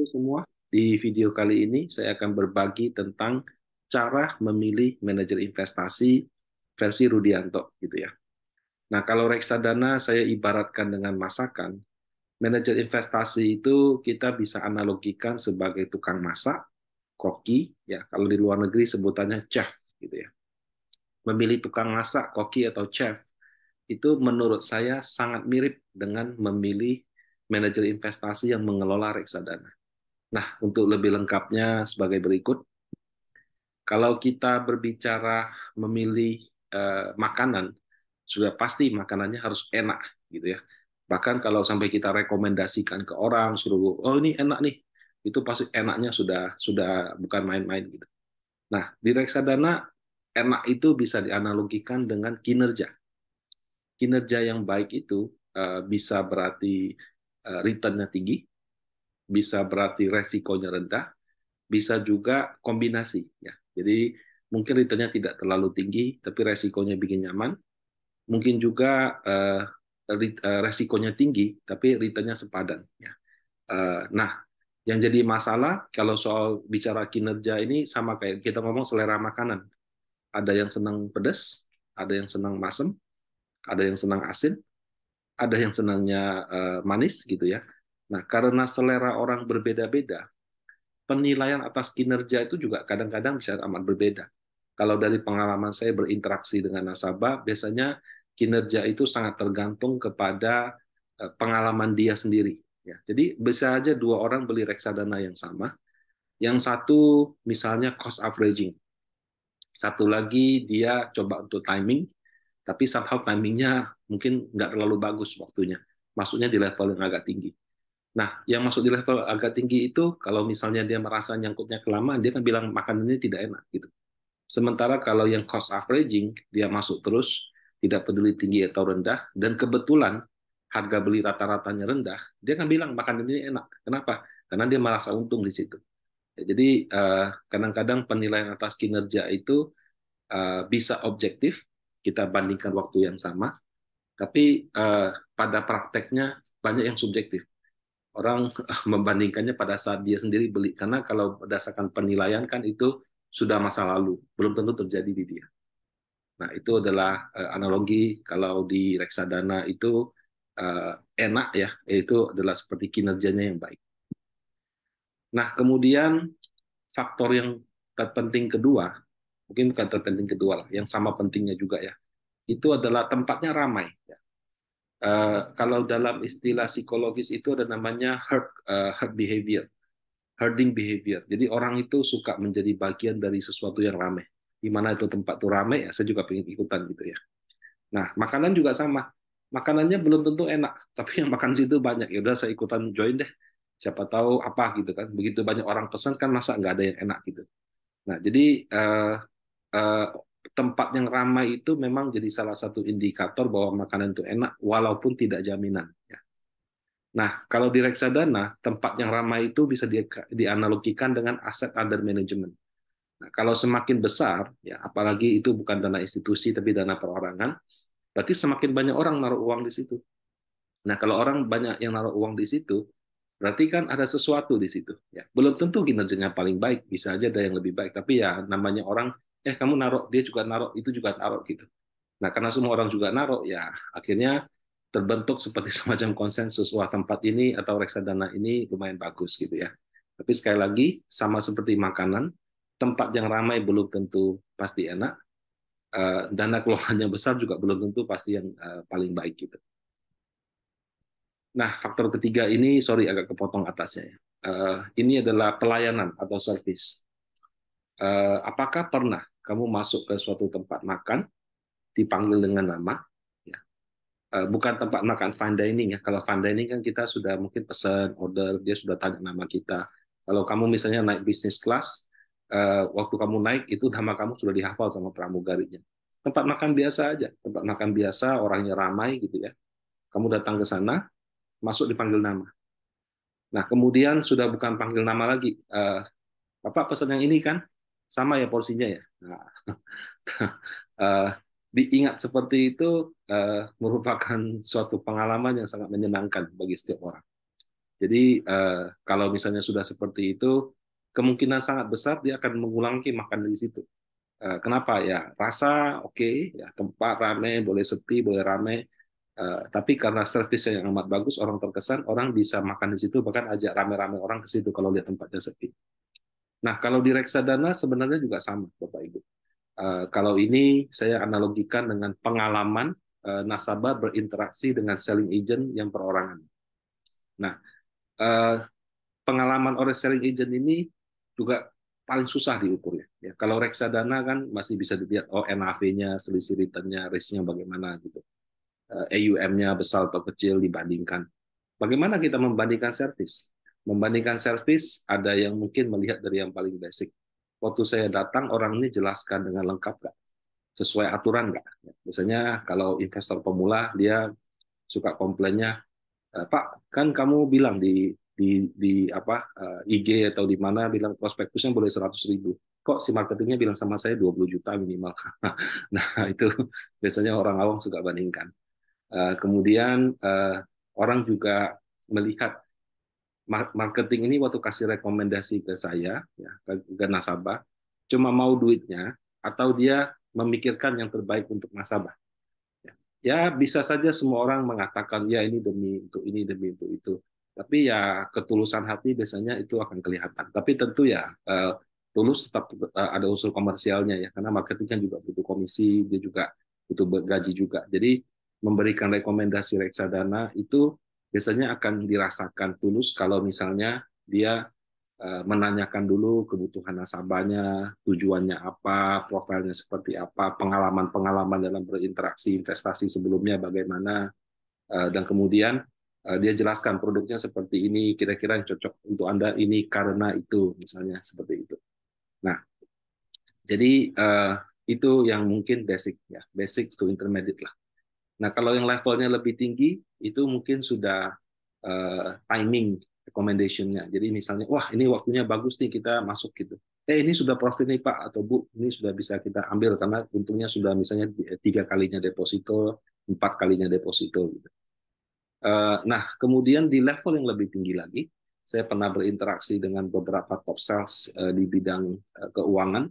semua. Di video kali ini saya akan berbagi tentang cara memilih manajer investasi versi Rudianto gitu ya. Nah, kalau reksadana saya ibaratkan dengan masakan, manajer investasi itu kita bisa analogikan sebagai tukang masak, koki ya. Kalau di luar negeri sebutannya chef gitu ya. Memilih tukang masak, koki atau chef itu menurut saya sangat mirip dengan memilih manajer investasi yang mengelola reksadana. Nah, untuk lebih lengkapnya sebagai berikut, kalau kita berbicara memilih makanan, sudah pasti makanannya harus enak, gitu ya. Bahkan kalau sampai kita rekomendasikan ke orang, suruh, oh ini enak nih, itu pasti enaknya sudah bukan main-main gitu. Nah, di reksadana enak itu bisa dianalogikan dengan kinerja. Kinerja yang baik itu bisa berarti return-nya tinggi, bisa berarti resikonya rendah, bisa juga kombinasi ya. Jadi mungkin returnnya tidak terlalu tinggi tapi resikonya bikin nyaman. Mungkin juga resikonya tinggi tapi returnnya sepadan ya. Nah, yang jadi masalah kalau soal bicara kinerja ini sama kayak kita ngomong selera makanan. Ada yang senang pedas, ada yang senang masam, ada yang senang asin, ada yang senangnya manis gitu ya. Nah, karena selera orang berbeda-beda, penilaian atas kinerja itu juga kadang-kadang bisa amat berbeda. Kalau dari pengalaman saya berinteraksi dengan nasabah, biasanya kinerja itu sangat tergantung kepada pengalaman dia sendiri. Ya, jadi bisa aja dua orang beli reksadana yang sama, yang satu misalnya cost averaging, satu lagi dia coba untuk timing, tapi somehow timingnya mungkin nggak terlalu bagus waktunya, masuknya di level yang agak tinggi. Nah, yang masuk di level agak tinggi itu, kalau misalnya dia merasa nyangkutnya kelamaan, dia kan bilang makanan ini tidak enak gitu. Sementara kalau yang cost averaging, dia masuk terus, tidak peduli tinggi atau rendah, dan kebetulan harga beli rata-ratanya rendah, dia kan bilang makanan ini enak. Kenapa? Karena dia merasa untung di situ. Ya, jadi kadang-kadang penilaian atas kinerja itu bisa objektif, kita bandingkan waktu yang sama, tapi pada prakteknya banyak yang subjektif. Orang membandingkannya pada saat dia sendiri beli, karena kalau berdasarkan penilaian kan itu sudah masa lalu, belum tentu terjadi di dia. Nah, itu adalah analogi kalau di reksadana itu enak ya, itu adalah seperti kinerjanya yang baik. Nah, kemudian faktor yang terpenting kedua, mungkin bukan terpenting kedua lah, yang sama pentingnya juga ya, itu adalah tempatnya ramai. Ya. Kalau dalam istilah psikologis itu ada namanya herd behavior, herding behavior. Jadi orang itu suka menjadi bagian dari sesuatu yang ramai. Di mana itu tempat tuh ramai, ya saya juga pengen ikutan gitu ya. Nah, makanan juga sama. Makanannya belum tentu enak, tapi yang makan situ banyak. Ya udah saya ikutan join deh. Siapa tahu apa gitu kan. Begitu banyak orang pesan kan masa nggak ada yang enak gitu. Nah, jadi eh, tempat yang ramai itu memang jadi salah satu indikator bahwa makanan itu enak walaupun tidak jaminan. Ya. Nah, kalau di reksadana, tempat yang ramai itu bisa dianalogikan dengan aset under management. Nah, kalau semakin besar, ya apalagi itu bukan dana institusi tapi dana perorangan, berarti semakin banyak orang naruh uang di situ. Nah, kalau orang banyak yang naruh uang di situ, berarti kan ada sesuatu di situ. Ya, belum tentu kinerjanya paling baik, bisa aja ada yang lebih baik. Tapi ya namanya orang, kamu naruh, dia juga naruh, itu juga naruh gitu. Nah, karena semua orang juga naruh, ya akhirnya terbentuk seperti semacam konsensus, wah tempat ini atau reksadana ini lumayan bagus gitu ya. Tapi sekali lagi, sama seperti makanan, tempat yang ramai belum tentu pasti enak, dana kelolanya besar juga belum tentu pasti yang paling baik gitu. Nah, faktor ketiga ini, sorry agak kepotong atasnya ya. Ini adalah pelayanan atau service. Apakah pernah kamu masuk ke suatu tempat makan, dipanggil dengan nama, ya, bukan tempat makan fine dining ya. Kalau fine dining kan kita sudah mungkin pesan order, dia sudah tanya nama kita. Kalau kamu misalnya naik bisnis kelas, waktu kamu naik itu nama kamu sudah dihafal sama pramugarinya. Tempat makan biasa aja, tempat makan biasa, orangnya ramai gitu ya. Kamu datang ke sana, masuk dipanggil nama. Nah, kemudian sudah bukan panggil nama lagi. Bapak pesan yang ini kan, sama ya porsinya ya. Nah, uh, diingat seperti itu merupakan suatu pengalaman yang sangat menyenangkan bagi setiap orang. Jadi kalau misalnya sudah seperti itu, kemungkinan sangat besar dia akan mengulangi makan di situ. Kenapa ya? Rasa oke, ya tempat rame, boleh sepi, boleh rame. Tapi karena servisnya yang amat bagus, orang terkesan, orang bisa makan di situ, bahkan ajak rame-rame orang ke situ kalau lihat tempatnya sepi. Nah, kalau di reksadana sebenarnya juga sama, Bapak Ibu. Kalau ini saya analogikan dengan pengalaman nasabah berinteraksi dengan selling agent yang perorangan. Nah, eh, pengalaman oleh selling agent ini juga paling susah diukur ya. Kalau reksadana kan masih bisa dilihat oh NAV-nya, selisih returnnya, risk-nya bagaimana gitu. AUM-nya besar atau kecil dibandingkan. Bagaimana kita membandingkan servis? Membandingkan servis ada yang mungkin melihat dari yang paling basic. Waktu saya datang orang ini jelaskan dengan lengkap nggak? Sesuai aturan nggak? Biasanya kalau investor pemula dia suka komplainnya, Pak, kan kamu bilang di apa IG atau di mana bilang prospektusnya boleh 100.000. Kok si marketingnya bilang sama saya 20 juta minimal? Nah, itu biasanya orang awam suka bandingkan. Kemudian orang juga melihat marketing ini waktu kasih rekomendasi ke saya, ya, ke nasabah, cuma mau duitnya atau dia memikirkan yang terbaik untuk nasabah. Ya bisa saja semua orang mengatakan ya ini demi untuk ini demi untuk itu. Tapi ya ketulusan hati biasanya itu akan kelihatan. Tapi tentu ya tulus tetap ada unsur komersialnya ya karena marketing kan juga butuh komisi, dia juga butuh gaji juga. Jadi memberikan rekomendasi reksadana itu biasanya akan dirasakan tulus kalau misalnya dia menanyakan dulu kebutuhan nasabahnya, tujuannya apa, profilnya seperti apa, pengalaman-pengalaman dalam berinteraksi investasi sebelumnya bagaimana, dan kemudian dia jelaskan produknya seperti ini, kira-kira yang cocok untuk Anda ini karena itu, misalnya seperti itu. Nah, jadi itu yang mungkin basic ya, basic to intermediate lah. Nah, kalau yang levelnya lebih tinggi, itu mungkin sudah timing recommendation-nya. Jadi misalnya, wah ini waktunya bagus nih kita masuk gitu. Ini sudah profit nih Pak atau Bu, ini sudah bisa kita ambil karena untungnya sudah misalnya 3 kalinya deposito, 4 kalinya deposito. Gitu. Nah, kemudian di level yang lebih tinggi lagi, saya pernah berinteraksi dengan beberapa top sales di bidang keuangan.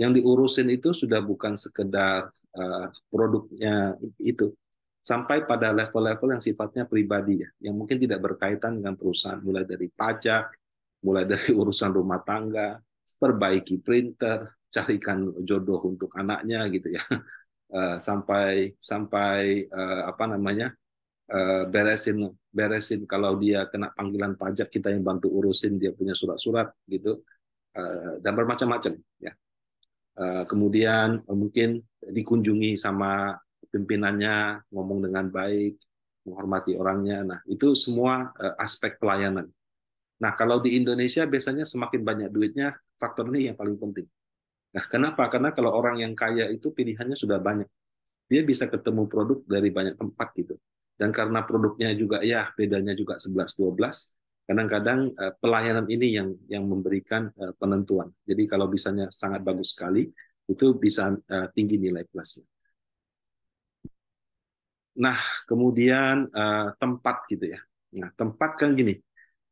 Yang diurusin itu sudah bukan sekedar produknya itu, sampai pada level-level yang sifatnya pribadi ya, yang mungkin tidak berkaitan dengan perusahaan, mulai dari pajak, mulai dari urusan rumah tangga, perbaiki printer, carikan jodoh untuk anaknya gitu ya, sampai sampai apa namanya beresin beresin kalau dia kena panggilan pajak kita yang bantu urusin dia punya surat-surat gitu, dan bermacam-macam ya. Kemudian mungkin dikunjungi sama pimpinannya, ngomong dengan baik, menghormati orangnya. Nah, itu semua aspek pelayanan. Nah, kalau di Indonesia biasanya semakin banyak duitnya, faktor ini yang paling penting. Nah, kenapa? Karena kalau orang yang kaya itu pilihannya sudah banyak. Dia bisa ketemu produk dari banyak tempat gitu. Dan karena produknya juga ya bedanya juga 11-12, kadang-kadang pelayanan ini yang memberikan penentuan. Jadi kalau misalnya sangat bagus sekali, itu bisa tinggi nilai plusnya. Nah, kemudian tempat gitu ya. Nah, tempat kan gini,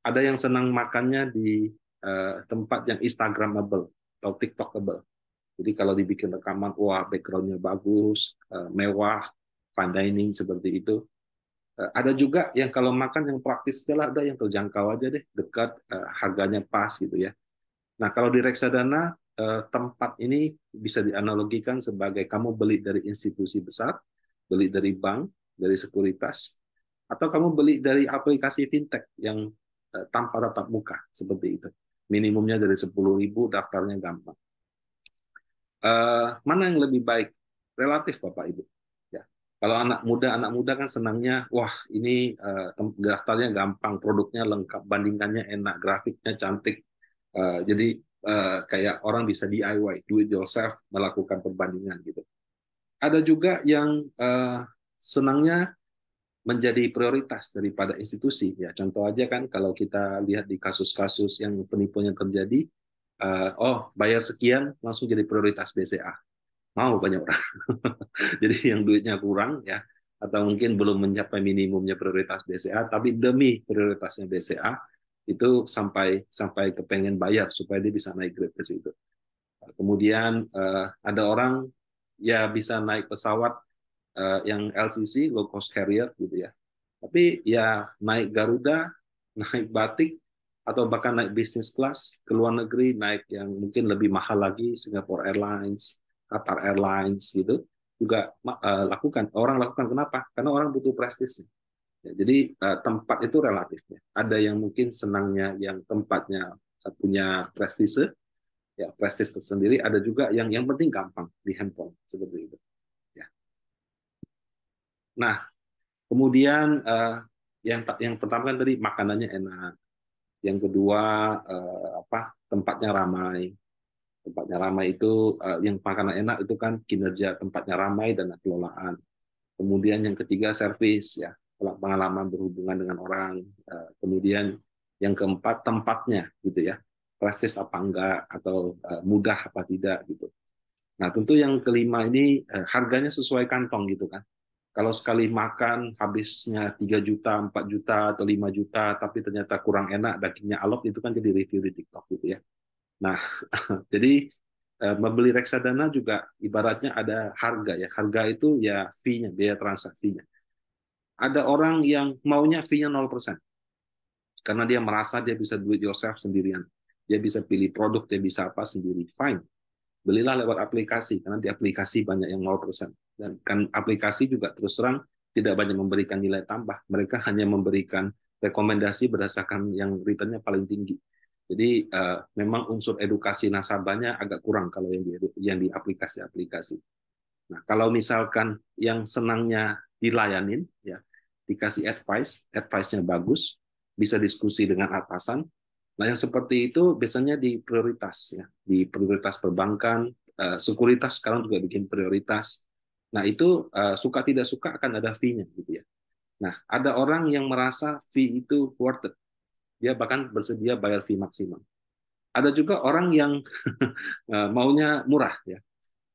ada yang senang makannya di tempat yang Instagramable atau TikTokable. Jadi kalau dibikin rekaman, wah backgroundnya bagus, mewah, fine dining seperti itu. Ada juga yang kalau makan yang praktis adalah ada yang terjangkau aja deh, dekat, harganya pas gitu ya. Nah kalau di reksadana tempat ini bisa dianalogikan sebagai kamu beli dari institusi besar, beli dari bank, dari sekuritas, atau kamu beli dari aplikasi fintech yang tanpa tatap muka seperti itu. Minimumnya dari 10.000, daftarnya gampang. Mana yang lebih baik? Relatif Bapak Ibu. Ya. Kalau anak muda kan senangnya, wah ini daftarnya gampang, produknya lengkap, bandingannya enak, grafiknya cantik. Jadi kayak orang bisa DIY, do it yourself, melakukan perbandingan gitu. Ada juga yang senangnya menjadi prioritas daripada institusi. Ya, contoh aja kan kalau kita lihat di kasus-kasus yang penipuan yang terjadi, oh bayar sekian langsung jadi prioritas BCA. Mau banyak orang. Jadi yang duitnya kurang ya atau mungkin belum mencapai minimumnya prioritas BCA, tapi demi prioritasnya BCA itu sampai sampai kepengen bayar supaya dia bisa naik grade ke situ. Kemudian ada orang ya bisa naik pesawat yang LCC, low cost carrier gitu ya. Tapi ya naik Garuda, naik Batik, atau bahkan naik business class ke luar negeri, naik yang mungkin lebih mahal lagi, Singapore Airlines, Qatar Airlines gitu, juga lakukan. Orang lakukan kenapa? Karena orang butuh prestis. Ya, jadi tempat itu relatif. Ya. Ada yang mungkin senangnya yang tempatnya punya prestise, ya prestis tersendiri. Ada juga yang penting gampang di handphone seperti itu. Ya. Nah, kemudian yang pertama kan tadi makanannya enak. Yang kedua tempatnya ramai. Tempatnya ramai itu yang makanan enak itu kan kinerja tempatnya ramai dan kelolaan. Kemudian yang ketiga servis ya, pengalaman berhubungan dengan orang. Kemudian yang keempat tempatnya gitu ya, prestis apa enggak atau mudah apa tidak gitu. Nah tentu yang kelima ini harganya sesuai kantong gitu kan. Kalau sekali makan habisnya 3 juta, 4 juta, atau 5 juta, tapi ternyata kurang enak, dagingnya alot, itu kan jadi review di TikTok gitu ya. Nah, jadi membeli reksadana juga ibaratnya ada harga ya. Harga itu ya fee-nya, biaya transaksinya. Ada orang yang maunya fee-nya 0%, karena dia merasa dia bisa do it yourself sendirian. Dia bisa pilih produk, dia bisa apa sendiri. Fine. Belilah lewat aplikasi, karena di aplikasi banyak yang 0%. Dan kan aplikasi juga terus terang tidak banyak memberikan nilai tambah. Mereka hanya memberikan rekomendasi berdasarkan yang returnnya paling tinggi. Jadi memang unsur edukasi nasabahnya agak kurang kalau yang di aplikasi-aplikasi. Nah, kalau misalkan yang senangnya dilayanin, ya dikasih advice-nya bagus, bisa diskusi dengan atasan. Nah, yang seperti itu biasanya di prioritas ya, di prioritas perbankan, sekuritas sekarang juga bikin prioritas. Nah, itu suka tidak suka akan ada fee-nya gitu ya. Nah, ada orang yang merasa fee itu worth it. Dia bahkan bersedia bayar fee maksimal. Ada juga orang yang maunya murah ya.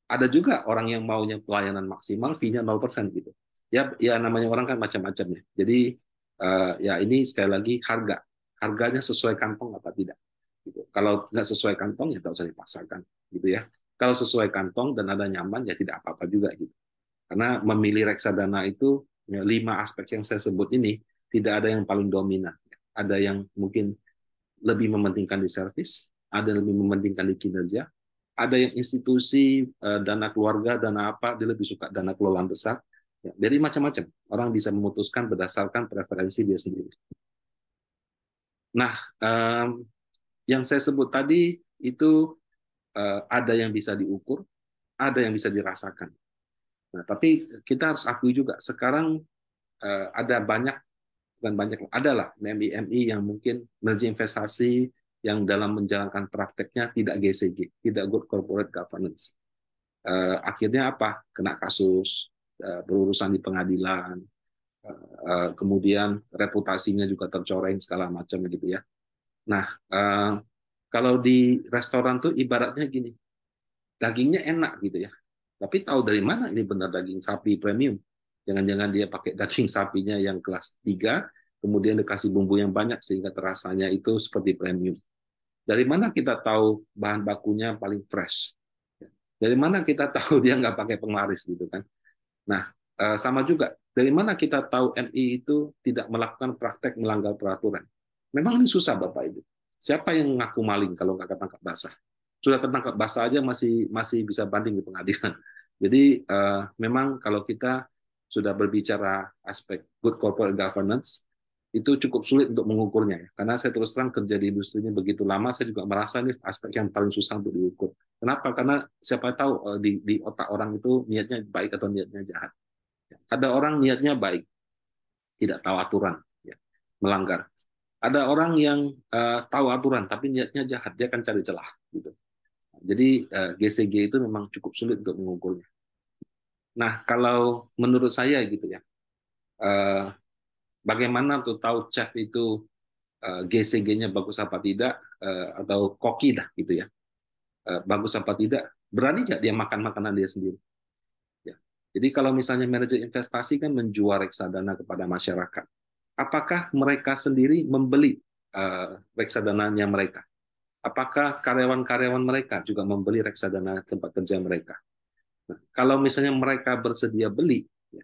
Ada juga orang yang maunya pelayanan maksimal, fee-nya 0% gitu. Ya namanya orang kan macam-macam ya. Jadi ya ini sekali lagi harganya sesuai kantong apa tidak. Gitu. Kalau nggak sesuai kantong ya tidak usah dipaksakan gitu ya. Kalau sesuai kantong dan ada nyaman ya tidak apa-apa juga gitu. Karena memilih reksadana itu ya, 5 aspek yang saya sebut ini tidak ada yang paling dominan. Ada yang mungkin lebih mementingkan di servis, ada yang lebih mementingkan di kinerja, ada yang institusi, dana keluarga, dana apa, dia lebih suka dana kelolaan besar. Ya, jadi macam-macam. Orang bisa memutuskan berdasarkan preferensi dia sendiri. Nah, yang saya sebut tadi itu ada yang bisa diukur, ada yang bisa dirasakan. Nah, tapi kita harus akui juga sekarang ada banyak, bukan banyak, adalah MI-MI yang mungkin manajer investasi yang dalam menjalankan prakteknya tidak GCG, tidak good corporate governance. Akhirnya apa? Kena kasus, berurusan di pengadilan, kemudian reputasinya juga tercoreng segala macam gitu ya. Nah, kalau di restoran tuh ibaratnya gini, dagingnya enak gitu ya, tapi tahu dari mana ini benar daging sapi premium? Jangan-jangan dia pakai daging sapinya yang kelas 3, kemudian dikasih bumbu yang banyak sehingga terasanya itu seperti premium. Dari mana kita tahu bahan bakunya paling fresh? Dari mana kita tahu dia nggak pakai penglaris gitu kan? Nah, sama juga. Dari mana kita tahu MI itu tidak melakukan praktek melanggar peraturan? Memang ini susah, Bapak Ibu. Siapa yang ngaku maling kalau nggak ketangkap basah? Sudah ketangkap basah aja masih masih bisa banding di pengadilan. Jadi memang kalau kita sudah berbicara aspek good corporate governance, itu cukup sulit untuk mengukurnya ya. Karena saya terus terang kerja di industri ini begitu lama, saya juga merasa ini aspek yang paling susah untuk diukur. Kenapa? Karena siapa tahu di otak orang itu niatnya baik atau niatnya jahat. Ada orang niatnya baik, tidak tahu aturan, ya, melanggar. Ada orang yang tahu aturan tapi niatnya jahat, dia akan cari celah. Gitu. Jadi GCG itu memang cukup sulit untuk mengukurnya. Nah, kalau menurut saya gitu ya, eh, bagaimana untuk tahu chef itu GCG-nya bagus apa tidak, atau koki dah gitu ya, bagus apa tidak, berani nggak dia makan makanan dia sendiri? Ya. Jadi kalau misalnya manajer investasi kan menjual reksadana kepada masyarakat, apakah mereka sendiri membeli reksadananya mereka? Apakah karyawan-karyawan mereka juga membeli reksadana tempat kerja mereka? Nah, kalau misalnya mereka bersedia beli, ya,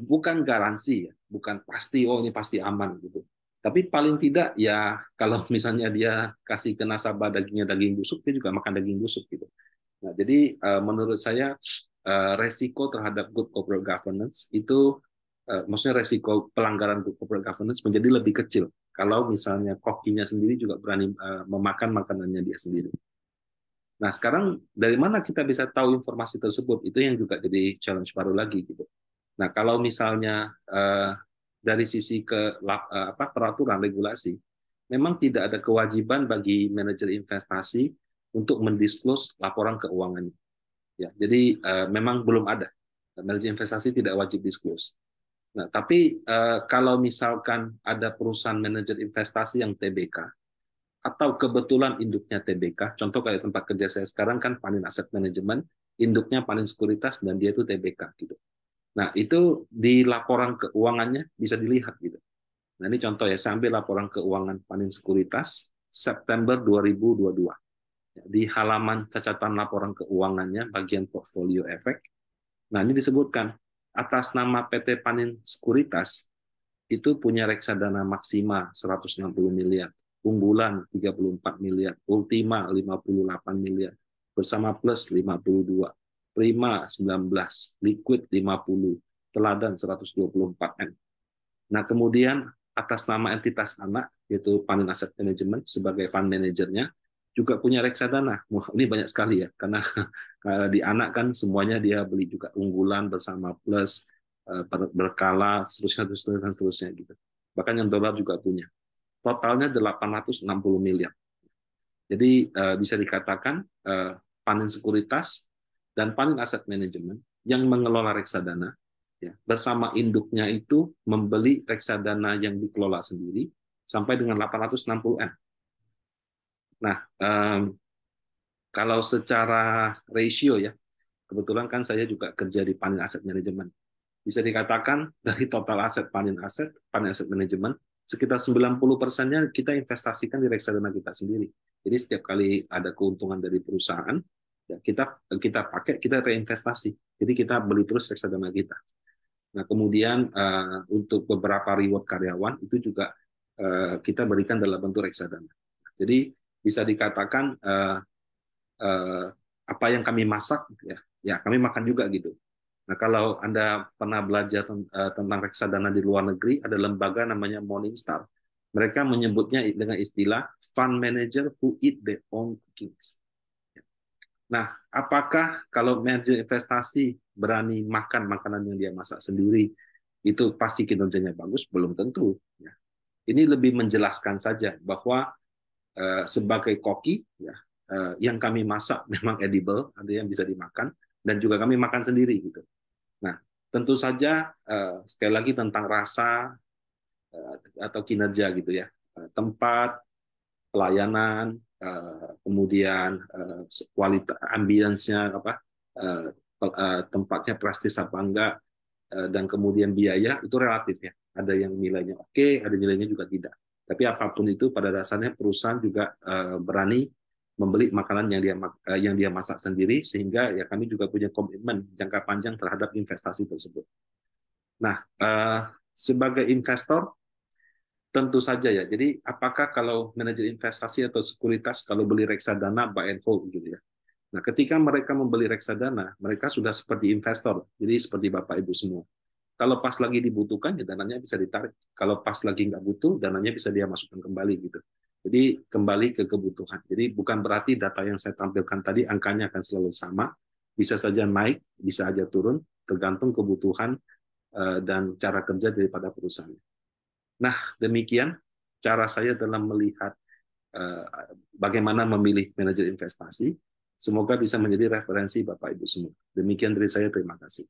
bukan garansi ya, bukan pasti oh ini pasti aman gitu. Tapi paling tidak ya kalau misalnya dia kasih ke nasabah dagingnya daging busuk, dia juga makan daging busuk gitu. Nah, jadi menurut saya resiko terhadap good corporate governance itu maksudnya resiko pelanggaran good corporate governance menjadi lebih kecil kalau misalnya kokinya sendiri juga berani memakan makanannya dia sendiri. Nah, sekarang dari mana kita bisa tahu informasi tersebut? Itu yang juga jadi challenge baru lagi gitu. Nah, kalau misalnya dari sisi peraturan regulasi, memang tidak ada kewajiban bagi manajer investasi untuk mendisklose laporan keuangannya. Ya, jadi memang belum ada. Manajer investasi tidak wajib disclose. Nah, tapi kalau misalkan ada perusahaan manajer investasi yang TBK, atau kebetulan induknya TBK, contoh kayak tempat kerja saya sekarang kan Panin Asset Management, induknya Panin Sekuritas, dan dia itu TBK gitu. Nah, itu di laporan keuangannya bisa dilihat gitu. Nah, ini contoh ya, saya ambil laporan keuangan Panin Sekuritas September 2022. Di halaman catatan laporan keuangannya, bagian portfolio efek, nah ini disebutkan, atas nama PT Panin Sekuritas, itu punya reksadana Maksima 160 miliar, unggulan 34 miliar, Ultima 58 miliar, bersama plus 52, Prima 19, Liquid 50, Teladan 124 M. Nah, kemudian atas nama entitas anak, yaitu Panin Asset Management sebagai fund manajernya, juga punya reksadana. Wah, ini banyak sekali ya, karena di anak kan semuanya dia beli juga unggulan bersama plus, berkala, seterusnya, seterusnya, seterusnya gitu. Bahkan yang dolar juga punya. Totalnya 860 miliar. Jadi bisa dikatakan Panin Sekuritas dan Panin Asset Management yang mengelola reksadana ya, bersama induknya itu membeli reksadana yang dikelola sendiri sampai dengan 860 M. Nah, kalau secara ratio ya, kebetulan kan saya juga kerja di Panin Asset Management. Bisa dikatakan dari total aset Panin Asset Management, sekitar 90%-nya kita investasikan di reksadana kita sendiri. Jadi setiap kali ada keuntungan dari perusahaan, ya kita pakai, kita reinvestasi. Jadi kita beli terus reksadana kita. Nah, kemudian untuk beberapa reward karyawan itu juga kita berikan dalam bentuk reksadana. Jadi bisa dikatakan apa yang kami masak ya kami makan juga gitu. Nah, kalau Anda pernah belajar tentang reksadana di luar negeri, ada lembaga namanya Morningstar. Mereka menyebutnya dengan istilah fund manager who eat their own cookings. Nah, apakah kalau manajer investasi berani makan makanan yang dia masak sendiri, itu pasti kinerjanya bagus? Belum tentu. Ya. Ini lebih menjelaskan saja bahwa sebagai koki, ya, yang kami masak memang edible, ada yang bisa dimakan, dan juga kami makan sendiri gitu. Nah, tentu saja sekali lagi tentang rasa atau kinerja gitu ya, tempat, pelayanan, kemudian kualitas ambience-nya apa, tempatnya prestis apa enggak, dan kemudian biaya itu relatif ya. Ada yang nilainya oke, ada nilainya juga tidak. Tapi apapun itu pada dasarnya perusahaan juga berani membeli makanan yang dia masak sendiri, sehingga ya kami juga punya komitmen jangka panjang terhadap investasi tersebut. Nah, sebagai investor tentu saja ya. Jadi apakah kalau manajer investasi atau sekuritas kalau beli reksadana buy and hold gitu ya. Nah, ketika mereka membeli reksadana, mereka sudah seperti investor. Jadi seperti Bapak Ibu semua. Kalau pas lagi dibutuhkan, ya dananya bisa ditarik. Kalau pas lagi nggak butuh, dananya bisa dia masukkan kembali gitu. Jadi kembali ke kebutuhan. Jadi bukan berarti data yang saya tampilkan tadi angkanya akan selalu sama. Bisa saja naik, bisa saja turun, tergantung kebutuhan dan cara kerja daripada perusahaan. Nah, demikian cara saya dalam melihat bagaimana memilih manajer investasi. Semoga bisa menjadi referensi Bapak Ibu semua. Demikian dari saya, terima kasih.